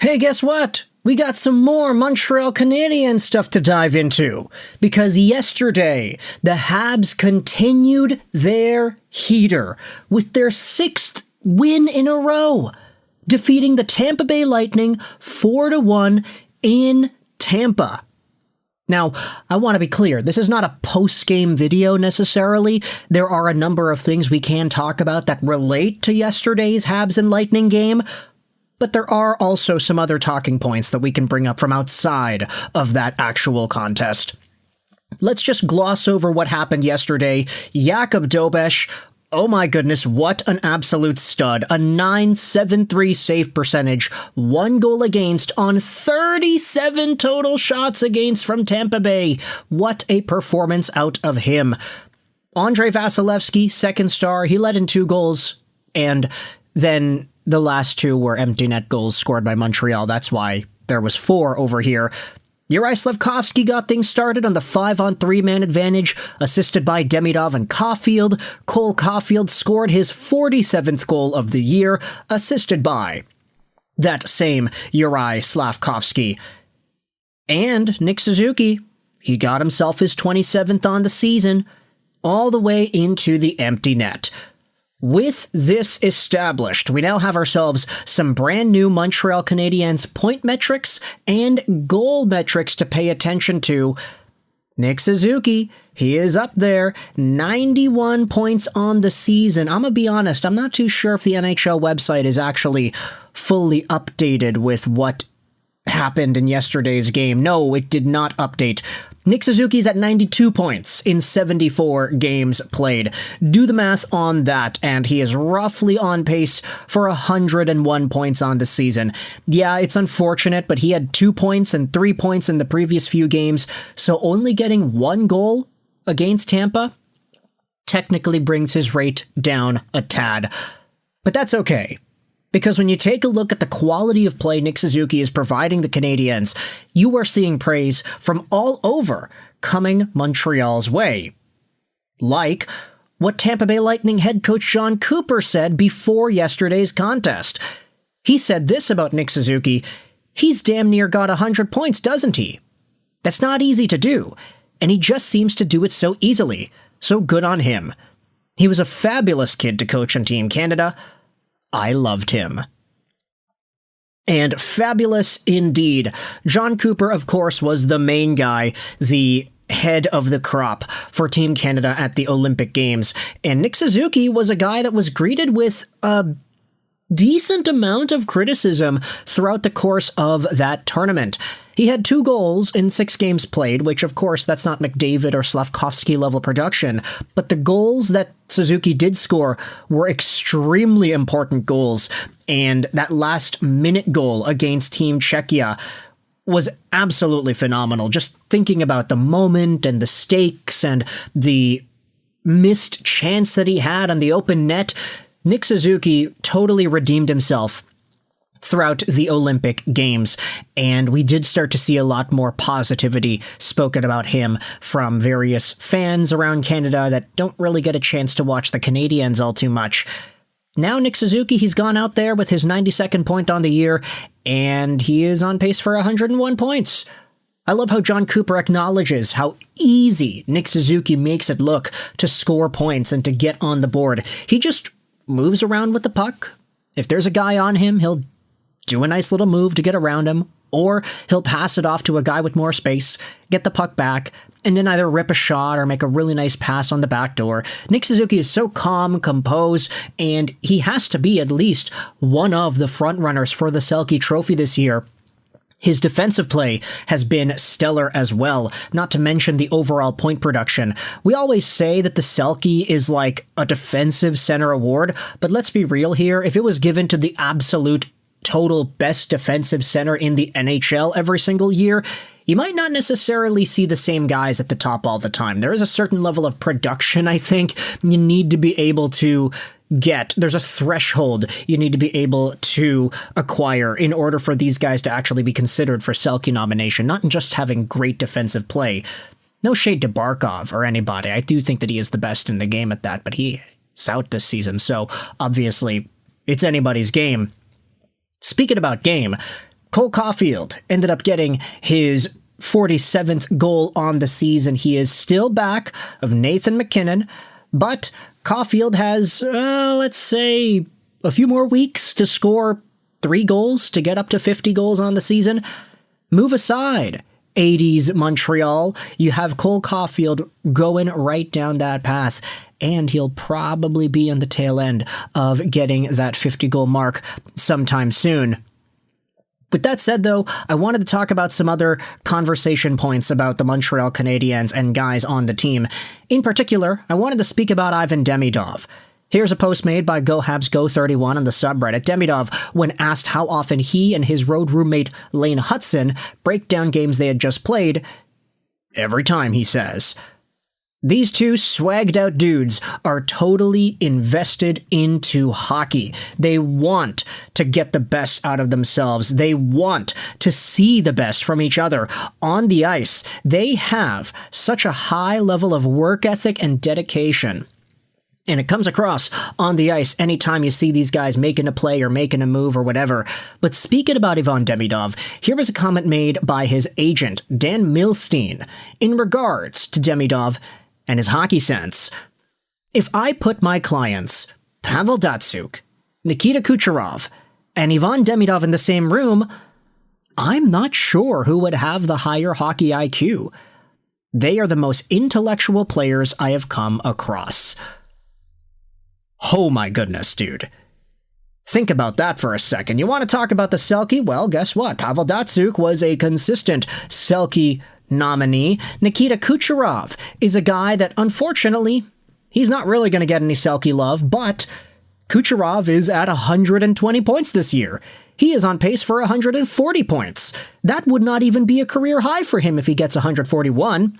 Hey, guess what? We got some more Montreal Canadiens stuff to dive into. Because yesterday, the Habs continued their heater with their 6th win in a row, defeating the Tampa Bay Lightning 4-1 in Tampa. Now, I want to be clear, this is not a post-game video necessarily. There are a number of things we can talk about that relate to yesterday's Habs and Lightning game, but there are also some other talking points that we can bring up from outside of that actual contest. Let's just gloss over what happened yesterday. Jakub Dobeš, oh my goodness, what an absolute stud. A .973 save percentage, 1 goal against on 37 total shots against from Tampa Bay. What a performance out of him. Andrei Vasilevsky, second star, he let in 2 goals, and then the last 2 were empty net goals scored by Montreal. That's why there was 4 over here. Juraj Slafkovsky got things started on the 5-on-3 man advantage, assisted by Demidov and Caulfield. Cole Caulfield scored his 47th goal of the year, assisted by that same Juraj Slafkovsky. And Nick Suzuki, he got himself his 27th on the season, all the way into the empty net. With this established, we now have ourselves some brand new Montreal Canadiens point metrics and goal metrics to pay attention to. Nick Suzuki, he is up there, 91 points on the season. I'm gonna be honest, I'm not too sure if the NHL website is actually fully updated with what happened in yesterday's game. No, it did not update. Nick Suzuki's at 92 points in 74 games played. Do the math on that, and he is roughly on pace for 101 points on the season. Yeah, it's unfortunate, but he had 2 points and 3 points in the previous few games, so only getting 1 goal against Tampa technically brings his rate down a tad. But that's okay. Because when you take a look at the quality of play Nick Suzuki is providing the Canadiens, you are seeing praise from all over coming Montreal's way. Like what Tampa Bay Lightning head coach Jon Cooper said before yesterday's contest. He said this about Nick Suzuki: he's damn near got 100 points, doesn't he? That's not easy to do, and he just seems to do it so easily, so good on him. He was a fabulous kid to coach on Team Canada. I loved him. And fabulous indeed. Jon Cooper, of course, was the main guy, the head of the crop for Team Canada at the Olympic Games. And Nick Suzuki was a guy that was greeted with a decent amount of criticism throughout the course of that tournament. He had 2 goals in 6 games played, which of course that's not McDavid or Slafkovsky level production, but the goals that Suzuki did score were extremely important goals, and that last minute goal against Team Czechia was absolutely phenomenal. Just thinking about the moment and the stakes and the missed chance that he had on the open net, Nick Suzuki totally redeemed himself throughout the Olympic Games, and we did start to see a lot more positivity spoken about him from various fans around Canada that don't really get a chance to watch the Canadiens all too much. Now Nick Suzuki, he's gone out there with his 92nd point on the year, and he is on pace for 101 points. I love how Jon Cooper acknowledges how easy Nick Suzuki makes it look to score points and to get on the board. He just moves around with the puck. If there's a guy on him, he'll do a nice little move to get around him, or he'll pass it off to a guy with more space, get the puck back, and then either rip a shot or make a really nice pass on the back door. Nick Suzuki is so calm, composed, and he has to be at least one of the frontrunners for the Selke Trophy this year. His defensive play has been stellar as well, not to mention the overall point production. We always say that the Selke is like a defensive center award, but let's be real here. If it was given to the absolute total best defensive center in the NHL every single year, you might not necessarily see the same guys at the top all the time. There is a certain level of production, I think, you need to be able to get. There's a threshold you need to be able to acquire in order for these guys to actually be considered for Selke nomination, not just having great defensive play. No shade to Barkov or anybody. I do think that he is the best in the game at that, but he's out this season, so obviously it's anybody's game. Speaking about game, Cole Caulfield ended up getting his 47th goal on the season. He is still back of Nathan MacKinnon, but Caulfield has, let's say, a few more weeks to score 3 goals to get up to 50 goals on the season. Move aside 80s Montreal. You have Cole Caulfield going right down that path, and he'll probably be on the tail end of getting that 50-goal mark sometime soon. With that said, though, I wanted to talk about some other conversation points about the Montreal Canadiens and guys on the team. In particular, I wanted to speak about Ivan Demidov. Here's a post made by GoHabsGo31 on the subreddit. Demidov, when asked how often he and his road roommate Lane Hutson break down games they had just played, every time, he says. These two swagged out dudes are totally invested into hockey. They want to get the best out of themselves. They want to see the best from each other on the ice. They have such a high level of work ethic and dedication. And it comes across on the ice anytime you see these guys making a play or making a move or whatever. But speaking about Ivan Demidov, here was a comment made by his agent, Dan Milstein, in regards to Demidov and his hockey sense. If I put my clients, Pavel Datsyuk, Nikita Kucherov, and Ivan Demidov in the same room, I'm not sure who would have the higher hockey IQ. They are the most intellectual players I have come across. Oh my goodness, dude. Think about that for a second. You want to talk about the Selke? Well, guess what? Pavel Datsyuk was a consistent Selke nominee. Nikita Kucherov is a guy that, unfortunately, he's not really going to get any Selke love, but Kucherov is at 120 points this year. He is on pace for 140 points. That would not even be a career high for him if he gets 141.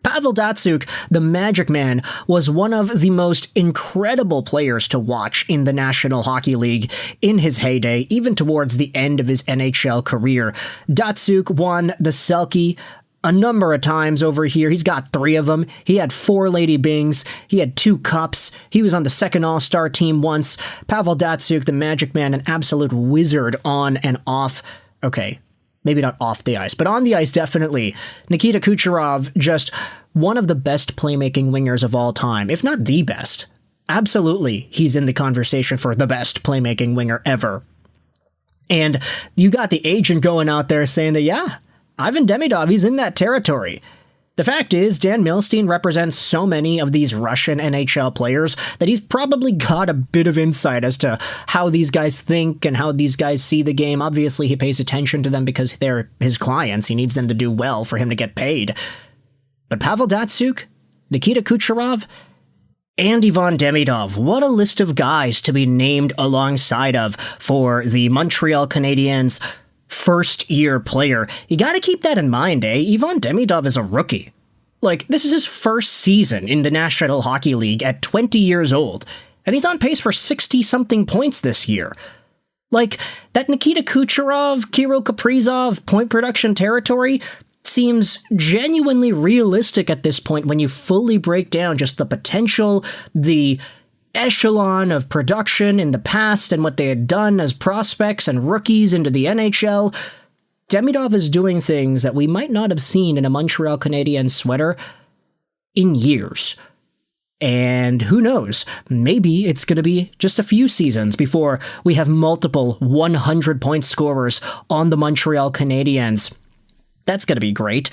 Pavel Datsyuk, the Magic Man, was one of the most incredible players to watch in the National Hockey League in his heyday, even towards the end of his NHL career. Datsyuk won the Selke a number of times over here. He's got 3 of them. He had 4 Lady Bings. He had 2 cups. He was on the second All-Star team once. Pavel Datsyuk, the Magic Man, an absolute wizard on and off. Okay, maybe not off the ice, but on the ice, definitely. Nikita Kucherov, just one of the best playmaking wingers of all time, if not the best. Absolutely, he's in the conversation for the best playmaking winger ever. And you got the agent going out there saying that, yeah, Ivan Demidov, he's in that territory. The fact is, Dan Milstein represents so many of these Russian NHL players that he's probably got a bit of insight as to how these guys think and how these guys see the game. Obviously, he pays attention to them because they're his clients. He needs them to do well for him to get paid. But Pavel Datsyuk, Nikita Kucherov, and Ivan Demidov, what a list of guys to be named alongside of for the Montreal Canadiens first-year player. You gotta keep that in mind, eh? Ivan Demidov is a rookie. Like, this is his first season in the National Hockey League at 20 years old, and he's on pace for 60-something points this year. Like, that Nikita Kucherov, Kirill Kaprizov point production territory seems genuinely realistic at this point when you fully break down just the potential, the echelon of production in the past and what they had done as prospects and rookies into the NHL. Demidov is doing things that we might not have seen in a Montreal Canadiens sweater in years. And who knows, maybe it's going to be just a few seasons before we have multiple 100-point scorers on the Montreal Canadiens. That's going to be great.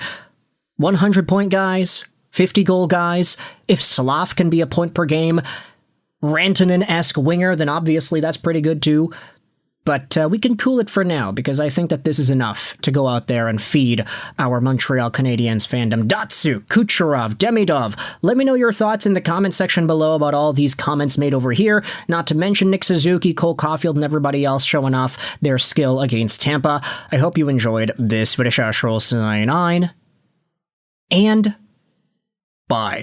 100-point guys, 50-goal guys. If Slav can be a point per game Rantanen-esque winger, then obviously that's pretty good too. But we can cool it for now, because I think that this is enough to go out there and feed our Montreal Canadiens fandom. Datsyuk, Kucherov, Demidov. Let me know your thoughts in the comment section below about all these comments made over here, not to mention Nick Suzuki, Cole Caulfield, and everybody else showing off their skill against Tampa. I hope you enjoyed this video. And bye.